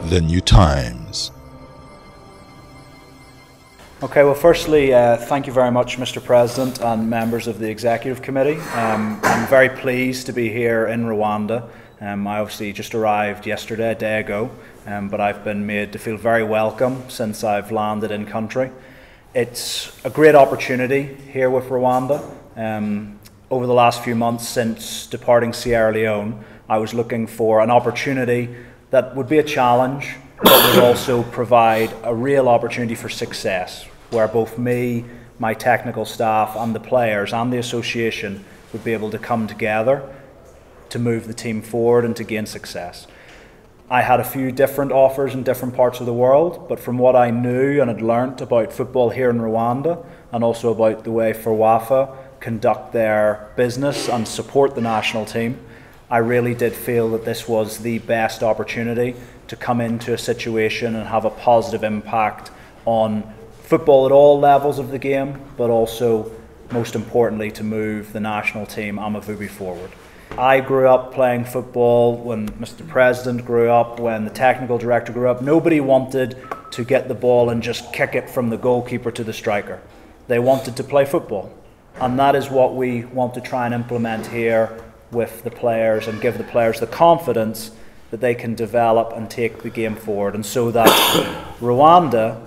the new times. Okay, well firstly, thank you very much Mr. President and members of the Executive Committee. I'm very pleased to be here in Rwanda. I obviously just arrived yesterday, a day ago, but I've been made to feel very welcome since I've landed in country. It's a great opportunity here with Rwanda. Over the last few months since departing Sierra Leone, I was looking for an opportunity that would be a challenge, but would also provide a real opportunity for success, where both me, my technical staff and the players and the association would be able to come together to move the team forward and to gain success. I had a few different offers in different parts of the world, but from what I knew and had learnt about football here in Rwanda, and also about the way Ferwafa conduct their business and support the national team, I really did feel that this was the best opportunity to come into a situation and have a positive impact on football at all levels of the game, but also, most importantly, to move the national team Amavubi forward. I grew up playing football when Mr. President grew up, when the technical director grew up. Nobody wanted to get the ball and just kick it from the goalkeeper to the striker. They wanted to play football. And that is what we want to try and implement here with the players, and give the players the confidence that they can develop and take the game forward. And so that Rwanda,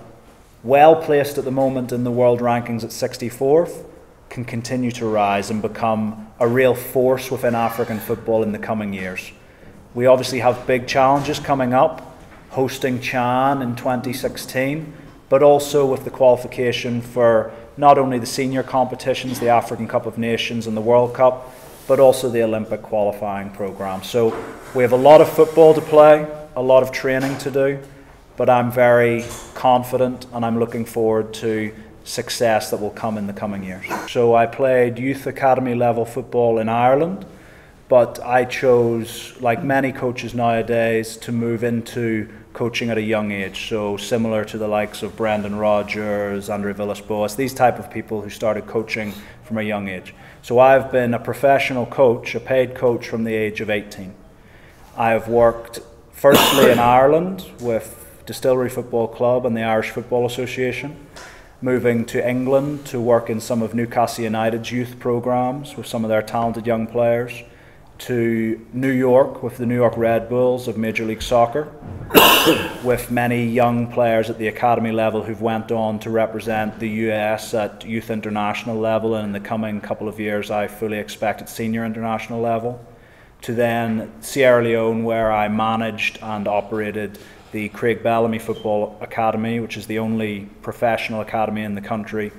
well placed at the moment in the world rankings at 64th, can continue to rise and become a real force within African football in the coming years. We obviously have big challenges coming up, hosting Chan in 2016, but also with the qualification for not only the senior competitions, the African Cup of Nations and the World Cup, but also the Olympic qualifying programme. So we have a lot of football to play, a lot of training to do, but I'm very confident and I'm looking forward to success that will come in the coming years. So I played youth academy level football in Ireland, but I chose, like many coaches nowadays, to move into coaching at a young age. So similar to the likes of Brendan Rodgers, Andre Villas-Boas, these type of people who started coaching from a young age. So I've been a professional coach, a paid coach from the age of 18. I have worked firstly in Ireland with Distillery Football Club and the Irish Football Association, moving to England to work in some of Newcastle United's youth programmes with some of their talented young players, to New York with the New York Red Bulls of Major League Soccer, with many young players at the academy level who've went on to represent the US at youth international level, and in the coming couple of years I fully expect at senior international level, to then Sierra Leone, where I managed and operated the Craig Bellamy Football Academy, which is the only professional academy in the country,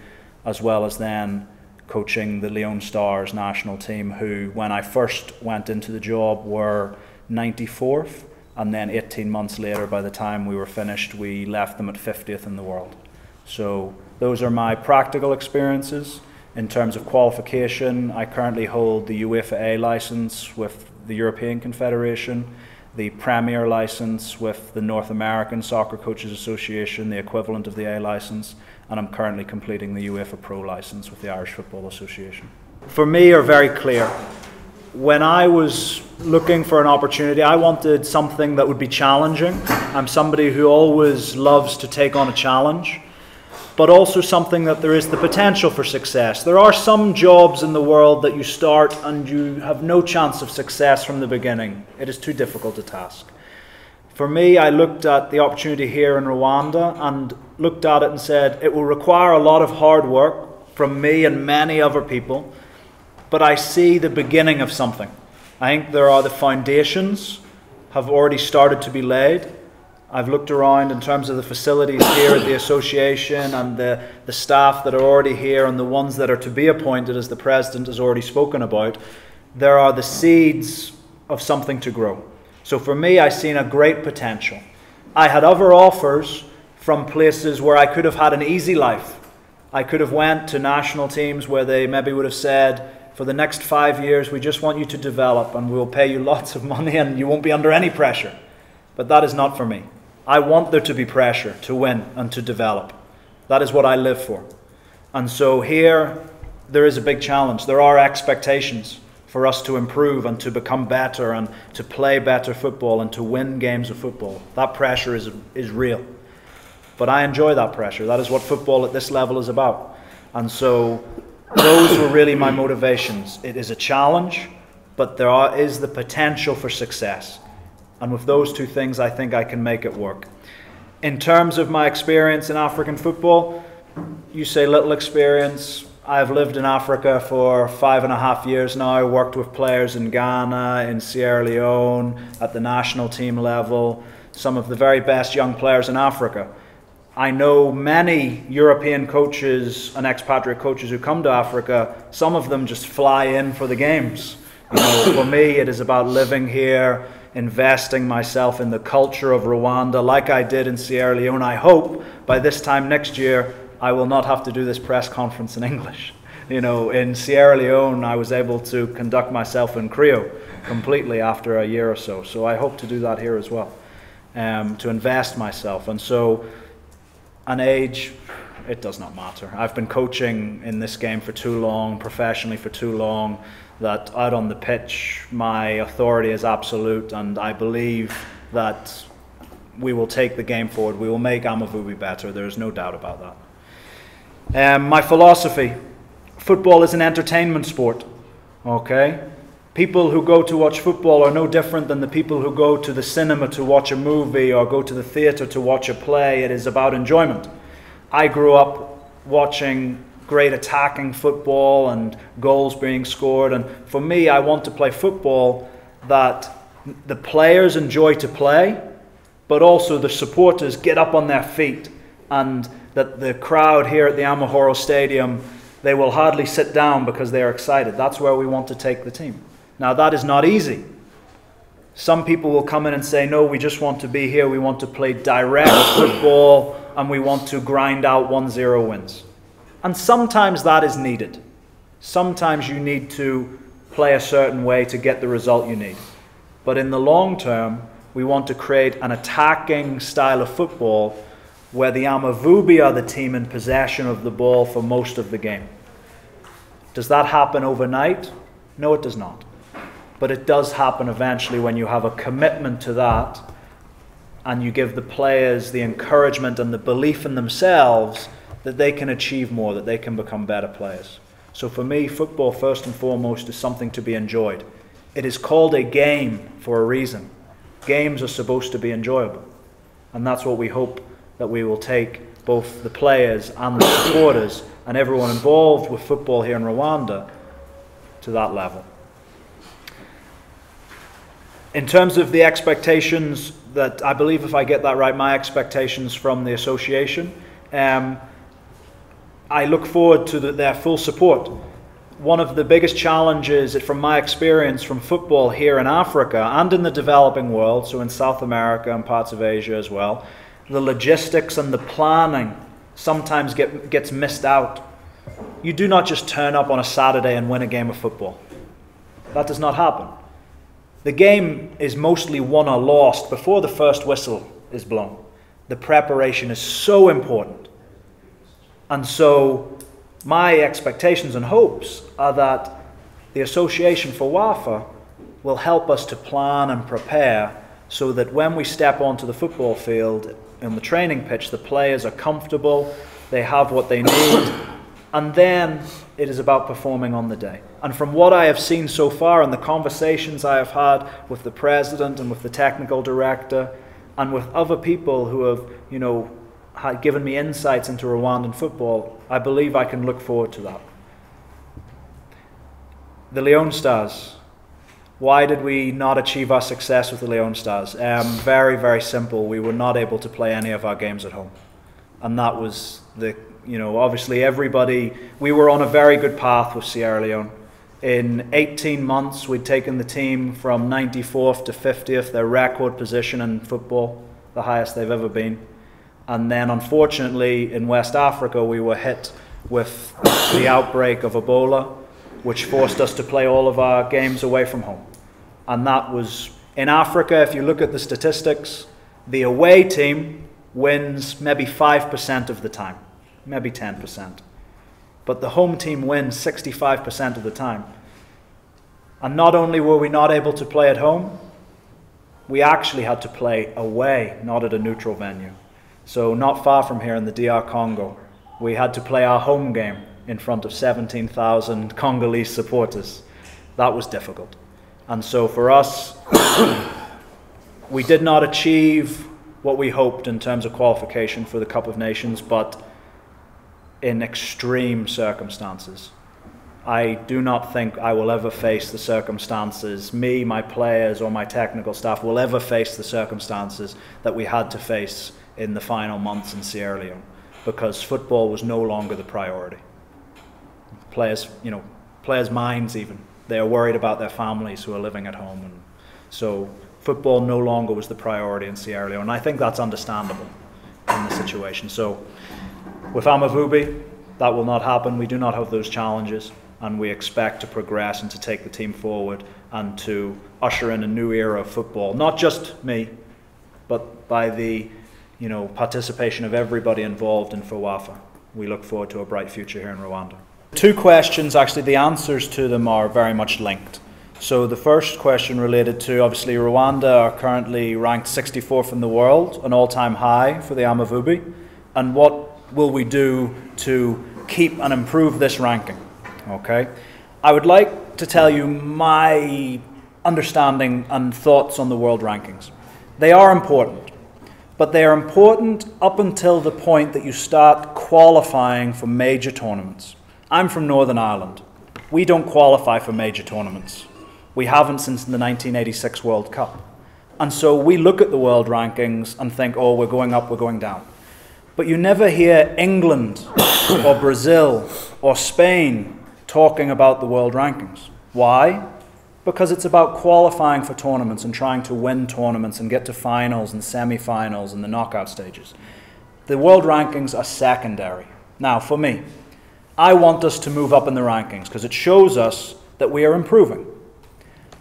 as well as then coaching the Leone Stars national team, who, when I first went into the job, were 94th, and then 18 months later, by the time we were finished, we left them at 50th in the world. So those are my practical experiences. In terms of qualification, I currently hold the UEFA A licence with the European Confederation, the Premier licence with the North American Soccer Coaches Association, the equivalent of the A licence, and I'm currently completing the UEFA Pro licence with the Irish Football Association. For me, are very clear. When I was looking for an opportunity, I wanted something that would be challenging. I'm somebody who always loves to take on a challenge, but also something that there is the potential for success. There are some jobs in the world that you start and you have no chance of success from the beginning. It is too difficult a task. For me, I looked at the opportunity here in Rwanda and looked at it and said, it will require a lot of hard work from me and many other people, but I see the beginning of something. I think there are the foundations have already started to be laid. I've looked around in terms of the facilities here at the association and the staff that are already here and the ones that are to be appointed, as the President has already spoken about. There are the seeds of something to grow. So for me, I've seen a great potential. I had other offers from places where I could have had an easy life. I could have went to national teams where they maybe would have said, for the next 5 years, we just want you to develop and we'll pay you lots of money and you won't be under any pressure. But that is not for me. I want there to be pressure to win and to develop. That is what I live for. And so here, there is a big challenge. There are expectations for us to improve and to become better and to play better football and to win games of football. That pressure is real. But I enjoy that pressure. That is what football at this level is about. And so those were really my motivations. It is a challenge, but there is the potential for success. And with those two things, I think I can make it work. In terms of my experience in African football, you say little experience. I've lived in Africa for 5.5 years now. I worked with players in Ghana, in Sierra Leone, at the national team level, some of the very best young players in Africa. I know many European coaches and expatriate coaches who come to Africa. Some of them just fly in for the games. You know, for me, it is about living here, investing myself in the culture of Rwanda like I did in Sierra Leone. I hope by this time next year I will not have to do this press conference in English. You know, in Sierra Leone I was able to conduct myself in Creole completely after a year or so. So I hope to do that here as well, to invest myself. And so an age, it does not matter. I've been coaching in this game for too long, professionally for too long, that out on the pitch my authority is absolute, and I believe that we will take the game forward. We will make Amavubi better. There is no doubt about that. My philosophy: football is an entertainment sport. Okay? People who go to watch football are no different than the people who go to the cinema to watch a movie or go to the theatre to watch a play. It is about enjoyment. I grew up watching great attacking football and goals being scored, and for me, I want to play football that the players enjoy to play, but also the supporters get up on their feet, and that the crowd here at the Amahoro Stadium, they will hardly sit down because they are excited. That's where we want to take the team. Now, that is not easy. Some people will come in and say, no, we just want to be here, we want to play direct football, and we want to grind out 1-0 wins. And sometimes that is needed. Sometimes you need to play a certain way to get the result you need. But in the long term, we want to create an attacking style of football where the Amavubi are the team in possession of the ball for most of the game. Does that happen overnight? No, it does not. But it does happen eventually when you have a commitment to that and you give the players the encouragement and the belief in themselves that they can achieve more, that they can become better players. So for me, football first and foremost is something to be enjoyed. It is called a game for a reason. Games are supposed to be enjoyable. And that's what we hope that we will take both the players and the supporters and everyone involved with football here in Rwanda to that level. In terms of the expectations that, I believe if I get that right, my expectations from the association, I look forward to their full support. One of the biggest challenges, from my experience from football here in Africa and in the developing world, so in South America and parts of Asia as well, the logistics and the planning sometimes gets missed out. You do not just turn up on a Saturday and win a game of football. That does not happen. The game is mostly won or lost before the first whistle is blown. The preparation is so important. And so my expectations and hopes are that the Association for WAFA will help us to plan and prepare so that when we step onto the football field, in the training pitch, the players are comfortable, they have what they need, and then it is about performing on the day. And from what I have seen so far and the conversations I have had with the president and with the technical director and with other people who have, had given me insights into Rwandan football, I believe I can look forward to that. The Leone Stars. Why did we not achieve our success with the Leone Stars? Very, very simple. We were not able to play any of our games at home. And that was obviously we were on a very good path with Sierra Leone. In 18 months, we'd taken the team from 94th to 50th, their record position in football, the highest they've ever been. And then, unfortunately, in West Africa, we were hit with the outbreak of Ebola, which forced us to play all of our games away from home. And that was, in Africa, if you look at the statistics, the away team wins maybe 5% of the time, maybe 10%. But the home team wins 65% of the time. And not only were we not able to play at home, we actually had to play away, not at a neutral venue. So not far from here in the DR Congo, we had to play our home game in front of 17,000 Congolese supporters. That was difficult. And so for us, we did not achieve what we hoped in terms of qualification for the Cup of Nations, but in extreme circumstances. I do not think I will ever face the circumstances, me, my players, or my technical staff will ever face the circumstances that we had to face in the final months in Sierra Leone, because football was no longer the priority. Players' minds even, they are worried about their families who are living at home, and so football no longer was the priority in Sierra Leone, and I think that's understandable in the situation. So with Amavubi, that will not happen. We do not have those challenges, and we expect to progress and to take the team forward and to usher in a new era of football. Not just me, but by the participation of everybody involved in FOWAFA. We look forward to a bright future here in Rwanda. Two questions, actually, the answers to them are very much linked. So the first question related to, obviously, Rwanda are currently ranked 64th in the world, an all-time high for the Amavubi. And what will we do to keep and improve this ranking? Okay, I would like to tell you my understanding and thoughts on the world rankings. They are important, but they are important up until the point that you start qualifying for major tournaments. I'm from Northern Ireland. We don't qualify for major tournaments. We haven't since the 1986 World Cup. And so we look at the world rankings and think, oh, we're going up, we're going down. But you never hear England or Brazil or Spain talking about the world rankings. Why? Because it's about qualifying for tournaments and trying to win tournaments and get to finals and semi-finals and the knockout stages. The world rankings are secondary. Now, for me, I want us to move up in the rankings because it shows us that we are improving.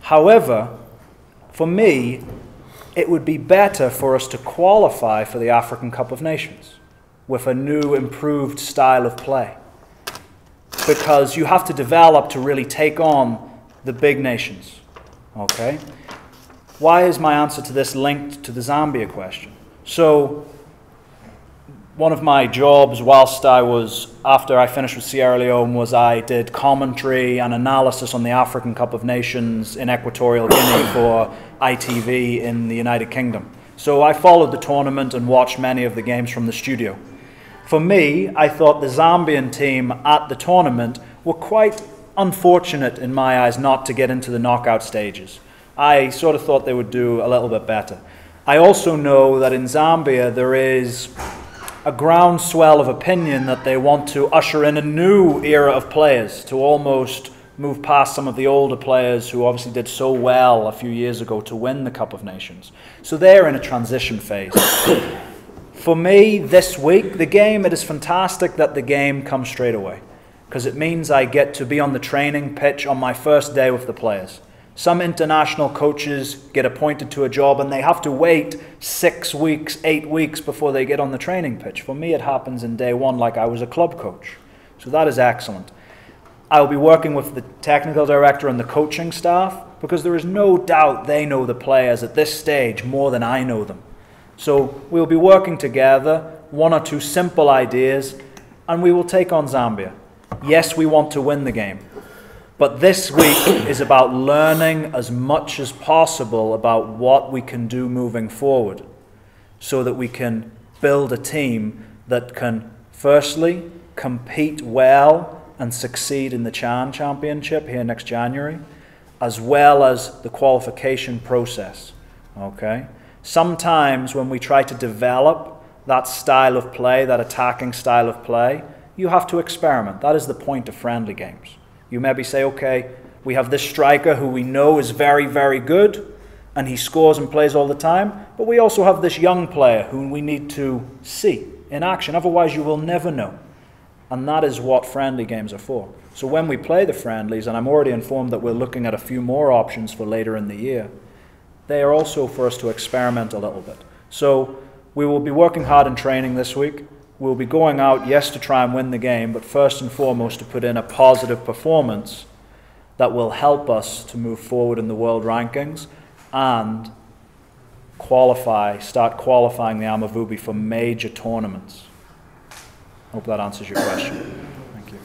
However, for me, it would be better for us to qualify for the African Cup of Nations with a new, improved style of play. Because you have to develop to really take on the big nations. Okay? Why is my answer to this linked to the Zambia question? So, one of my jobs after I finished with Sierra Leone, was I did commentary and analysis on the African Cup of Nations in Equatorial Guinea for ITV in the United Kingdom. So I followed the tournament and watched many of the games from the studio. For me, I thought the Zambian team at the tournament were quite unfortunate in my eyes not to get into the knockout stages. I sort of thought they would do a little bit better. I also know that in Zambia there is a groundswell of opinion that they want to usher in a new era of players, to almost move past some of the older players who obviously did so well a few years ago to win the Cup of Nations. So they're in a transition phase. For me, this week, it is fantastic that the game comes straight away, because it means I get to be on the training pitch on my first day with the players. Some international coaches get appointed to a job and they have to wait 6 weeks, 8 weeks before they get on the training pitch. For me, it happens in day one like I was a club coach. So that is excellent. I'll be working with the technical director and the coaching staff because there is no doubt they know the players at this stage more than I know them. So we'll be working together, 1 or 2 simple ideas, and we will take on Zambia. Yes, we want to win the game. But this week is about learning as much as possible about what we can do moving forward so that we can build a team that can, firstly, compete well and succeed in the Chan Championship here next January, as well as the qualification process. Okay? Sometimes when we try to develop that style of play, that attacking style of play, you have to experiment. That is the point of friendly games. You maybe say, okay, we have this striker who we know is very, very good, and he scores and plays all the time, but we also have this young player whom we need to see in action. Otherwise, you will never know. And that is what friendly games are for. So when we play the friendlies, and I'm already informed that we're looking at a few more options for later in the year, they are also for us to experiment a little bit. So we will be working hard in training this week. We'll be going out, yes, to try and win the game, but first and foremost to put in a positive performance that will help us to move forward in the world rankings and start qualifying the Amavubi for major tournaments. I hope that answers your question. Thank you.